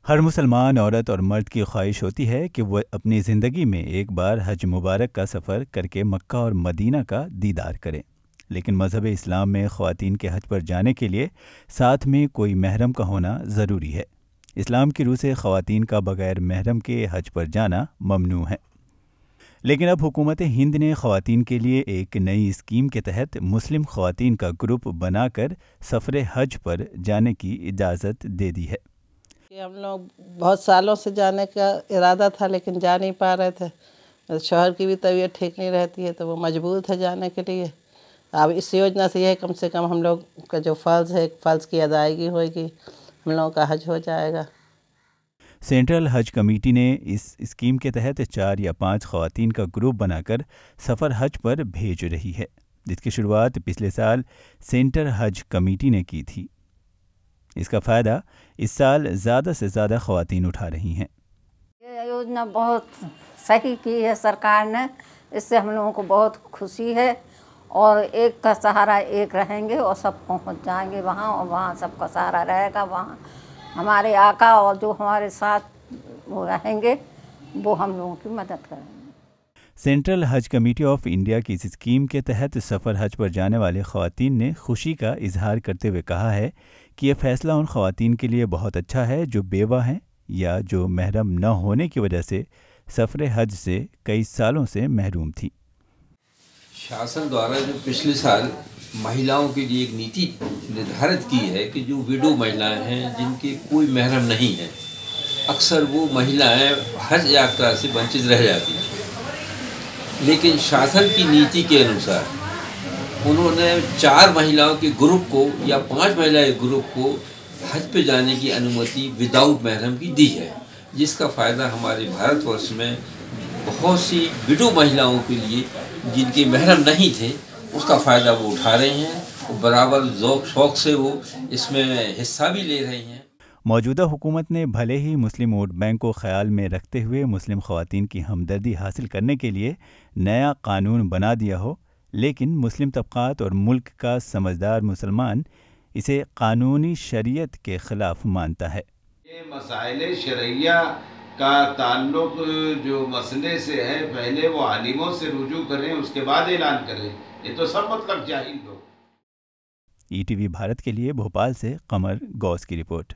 ہر مسلمان عورت اور مرد کی خواہش ہوتی ہے کہ وہ اپنی زندگی میں ایک بار حج مبارک کا سفر کر کے مکہ اور مدینہ کا دیدار کریں، لیکن مذہب اسلام میں خواتین کے حج پر جانے کے لیے ساتھ میں کوئی محرم کا ہونا ضروری ہے۔ اسلام کی روح سے خواتین کا بغیر محرم کے حج پر جانا ممنوع ہے، لیکن اب حکومت ہند نے خواتین کے لیے ایک نئی اسکیم کے تحت مسلم خواتین کا گروپ بنا کر سفر حج پر جانے کی اجازت دے دی ہے۔ ہم لوگ بہت سالوں سے جانے کا ارادہ تھا لیکن جا نہیں پا رہے تھے، شوہر کی بھی طبیعت ٹھیک نہیں رہتی ہے تو وہ مجبور تھے جانے کے لیے۔ اب اس یوجنا سے یہ کم سے کم ہم لوگ کا جو فرض ہے، فرض کی ادائیگی ہوئے گی، ہم لوگوں کا حج ہو جائے گا۔ سینٹرل حج کمیٹی نے اس اسکیم کے تحت 4 یا 5 خواتین کا گروپ بنا کر سفر حج پر بھیج رہی ہے، جس کی شروعات پچھلے سال سینٹر حج کمیٹی نے کی تھی۔ اس کا فائدہ اس سال زیادہ سے زیادہ خواتین اٹھا رہی ہیں۔ یہ یوجنا بہت صحیح کی ہے سرکار نے، اس سے ہم لوگوں کو بہت خوشی ہے، اور ایک کا سہارا ایک رہیں گے اور سب پہنچ جائیں گے وہاں، اور وہاں سب کا سہارا رہے گا۔ وہاں ہمارے آقا اور جو ہمارے ساتھ وہ رہیں گے وہ ہم لوگوں کی مدد کریں گے۔ Central Hajj committee of India کی اس اسکیم کے تحت سفر حج پر جانے والے خواتین نے خوشی کا اظہار کرتے ہوئے کہا ہے کہ یہ فیصلہ ان خواتین کے لیے بہت اچھا ہے جو بیوہ ہیں یا جو محرم نہ ہونے کی وجہ سے سفر حج سے کئی سالوں سے محروم تھی۔ شاسن دوارا جو پچھلے سال مہیلاؤں کے لیے ایک نیتی نردھارت کی ہے کہ جو ویڈو مہیلائیں ہیں جن کے کوئی محرم نہیں ہے، اکثر وہ مہیلائیں حج یاترا سے ونچت رہ جاتی ہیں، لیکن شاسن کی نیتی کے انوسار انہوں نے 4 مہیلاؤں کے گروپ کو یا 5 مہیلا کے گروپ کو حج پہ جانے کی انومتی وداؤٹ محرم کی دی ہے، جس کا فائدہ ہمارے بھارت ورش میں بہت سی وڈو مہیلاؤں کے لیے جن کے محرم نہیں تھے، اس کا فائدہ وہ اٹھا رہے ہیں، اور برابر ذوق شوق سے وہ اس میں حصہ بھی لے رہے ہیں۔ موجودہ حکومت نے بھلے ہی مسلم ووٹ بینک کو خیال میں رکھتے ہوئے مسلم خواتین کی ہمدردی حاصل کرنے کے لیے نیا قانون بنا دیا ہو، لیکن مسلم طبقات اور ملک کا سمجھدار مسلمان اسے قانونی شریعت کے خلاف مانتا ہے۔ یہ مسائل شرعیہ کا تعلق جو مسئلے سے ہے، پہلے وہ عالموں سے رجوع کریں، اس کے بعد اعلان کریں، یہ تو سب مطلب جاہل لوگ۔ ETV بھارت کے لیے بھوپال سے قمر غوث کی رپورٹ۔